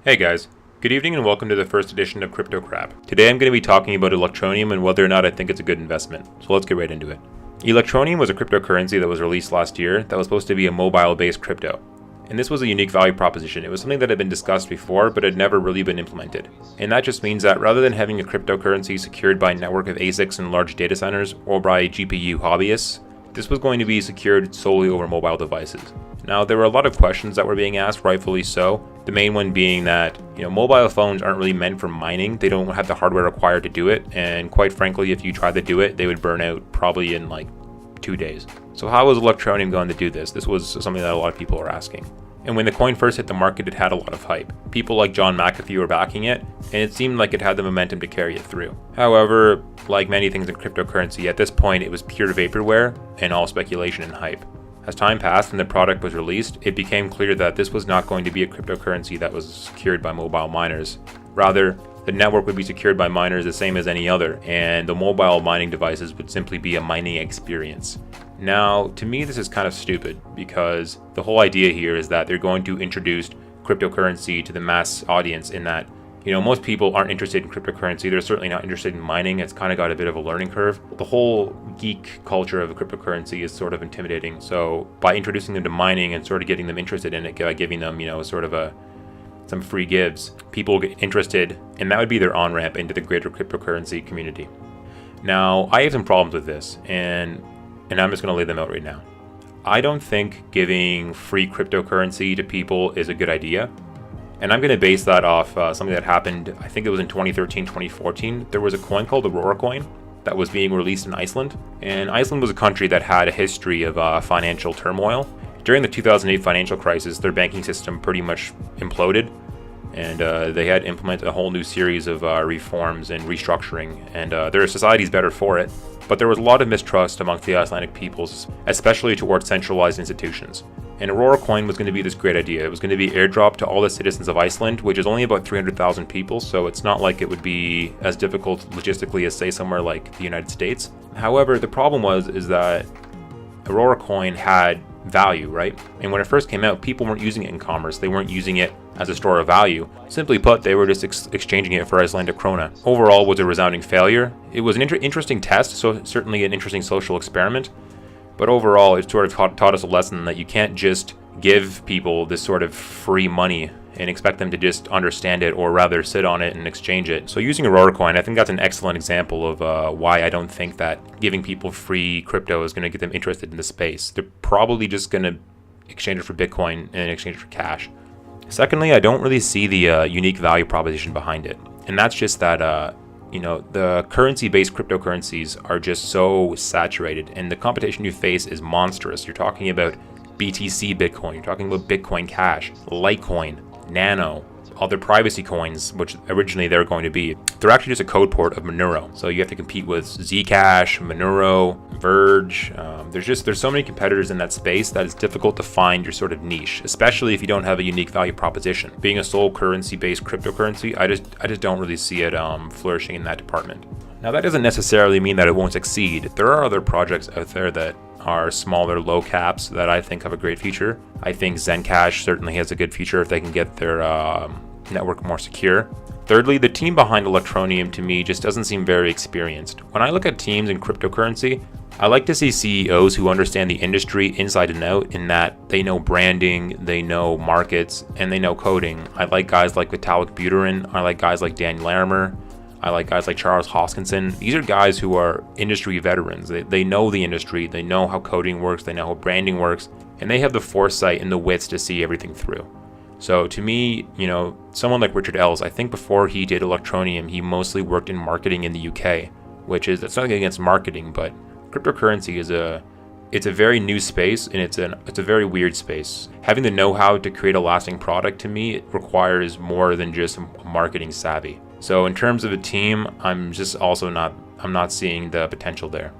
Hey guys, good evening and welcome to the first edition of Crypto Crap. Today I'm going to be talking about Electroneum and whether or not I think it's a good investment. So let's get right into it. Electroneum was a cryptocurrency that was released last year that was supposed to be a mobile-based crypto. And this was a unique value proposition. It was something that had been discussed before but had never really been implemented. And that just means that rather than having a cryptocurrency secured by a network of ASICs and large data centers or by GPU hobbyists, this was going to be secured solely over mobile devices. Now, there were a lot of questions that were being asked, rightfully so. The main one being that, mobile phones aren't really meant for mining. They don't have the hardware required to do it. And quite frankly, if you tried to do it, they would burn out probably in like 2 days. So how was Electroneum going to do this? This was something that a lot of people were asking. And when the coin first hit the market, it had a lot of hype. People like John McAfee were backing it, and it seemed like it had the momentum to carry it through. However, like many things in cryptocurrency, at this point it was pure vaporware and all speculation and hype. As time passed and the product was released, it became clear that this was not going to be a cryptocurrency that was secured by mobile miners. Rather, the network would be secured by miners the same as any other, and the mobile mining devices would simply be a mining experience. Now, to me, this is kind of stupid because the whole idea here is that they're going to introduce cryptocurrency to the mass audience in that, most people aren't interested in cryptocurrency. They're certainly not interested in mining. It's kind of got a bit of a learning curve. The whole geek culture of cryptocurrency is sort of intimidating. So by introducing them to mining and sort of getting them interested in it, by giving them, some free gives, people will get interested, and that would be their on-ramp into the greater cryptocurrency community. Now, I have some problems with this, and I'm just going to lay them out right now. I don't think giving free cryptocurrency to people is a good idea. And I'm going to base that off something that happened, I think it was in 2013, 2014. There was a coin called Aurora coin that was being released in Iceland. And Iceland was a country that had a history of financial turmoil. During the 2008 financial crisis, their banking system pretty much imploded. And they had to implement a whole new series of reforms and restructuring. And their society is better for it. But there was a lot of mistrust amongst the Icelandic peoples, especially towards centralized institutions. And Aurora coin was going to be this great idea. It was going to be airdropped to all the citizens of Iceland, which is only about 300,000 people, so it's not like it would be as difficult logistically as, say, somewhere like the United States. However, the problem is that Aurora coin had value, right? And when it first came out, people weren't using it in commerce. They weren't using it as a store of value. Simply put, they were just exchanging it for Icelandic krona. Overall, it was a resounding failure. It was an interesting test, so certainly an interesting social experiment. But overall, it sort of taught us a lesson that you can't just give people this sort of free money and expect them to just understand it or rather sit on it and exchange it. So using Aurora coin, I think that's an excellent example of why I don't think that giving people free crypto is going to get them interested in the space. They're probably just going to exchange it for Bitcoin and exchange it for cash. Secondly, I don't really see the unique value proposition behind it. And that's just that the currency-based cryptocurrencies are just so saturated and the competition you face is monstrous. You're talking about BTC Bitcoin, you're talking about Bitcoin Cash, Litecoin, Nano, other privacy coins, which originally they're going to be. They're actually just a code port of Monero. So you have to compete with Zcash, Monero, Verge. There's so many competitors in that space that it's difficult to find your sort of niche, especially if you don't have a unique value proposition. Being a sole currency-based cryptocurrency, I just don't really see it flourishing in that department. Now that doesn't necessarily mean that it won't succeed. There are other projects out there that are smaller, low caps that I think have a great future. I think Zencash certainly has a good future if they can get their network more secure. Thirdly, the team behind Electroneum to me just doesn't seem very experienced. When I look at teams in cryptocurrency, I like to see CEOs who understand the industry inside and out in that they know branding, they know markets, and they know coding. I like guys like Vitalik Buterin. I like guys like Dan Larimer. I like guys like Charles Hoskinson. These are guys who are industry veterans. They know the industry, they know how coding works, they know how branding works, and they have the foresight and the wits to see everything through. So to me, someone like Richard Ells, I think before he did Electroneum, he mostly worked in marketing in the UK, it's nothing against marketing, but cryptocurrency it's a very new space and it's a very weird space. Having the know-how to create a lasting product to me, it requires more than just marketing savvy. So in terms of a team, I'm not seeing the potential there.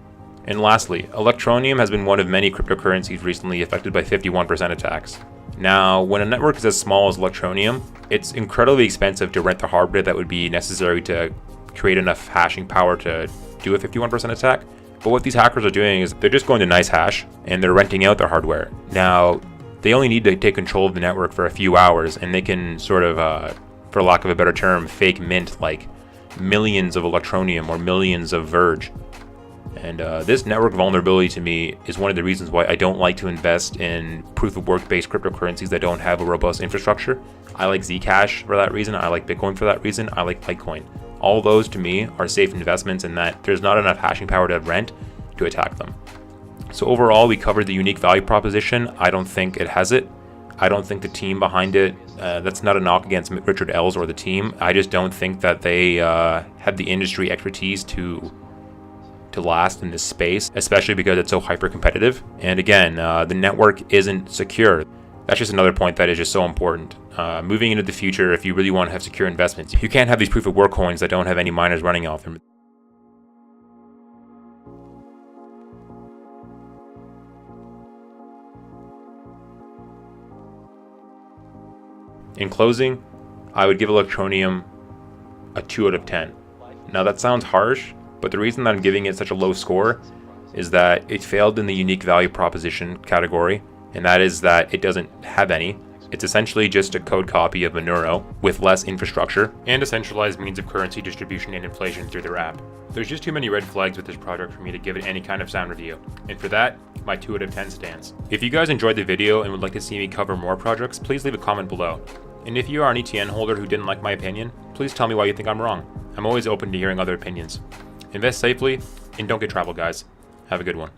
And lastly, Electroneum has been one of many cryptocurrencies recently affected by 51% attacks. Now, when a network is as small as Electroneum, it's incredibly expensive to rent the hardware that would be necessary to create enough hashing power to do a 51% attack. But what these hackers are doing is they're just going to NiceHash and they're renting out their hardware. Now, they only need to take control of the network for a few hours and they can sort of for lack of a better term, fake mint like millions of Electroneum or millions of Verge. And this network vulnerability to me is one of the reasons why I don't like to invest in proof of work based cryptocurrencies that don't have a robust infrastructure. I like Zcash for that reason. I like Bitcoin for that reason. I like Litecoin. All those to me are safe investments in that there's not enough hashing power to rent to attack them. So overall, we covered the unique value proposition. I don't think it has it. I don't think the team behind it, that's not a knock against Richard Ells or the team. I just don't think that they have the industry expertise to last in this space, especially because it's so hyper competitive. And again, the network isn't secure. That's just another point that is just so important. Moving into the future, if you really want to have secure investments, you can't have these proof of work coins that don't have any miners running off them. In closing, I would give Electroneum a 2 out of 10. Now that sounds harsh, but the reason that I'm giving it such a low score is that it failed in the unique value proposition category, and that is that it doesn't have any. It's essentially just a code copy of Monero with less infrastructure and a centralized means of currency distribution and inflation through their app. There's just too many red flags with this project for me to give it any kind of sound review, and for that, my 2 out of 10 stands. If you guys enjoyed the video and would like to see me cover more projects, please leave a comment below. And if you are an ETN holder who didn't like my opinion, please tell me why you think I'm wrong. I'm always open to hearing other opinions. Invest safely, and don't get traveled, guys. Have a good one.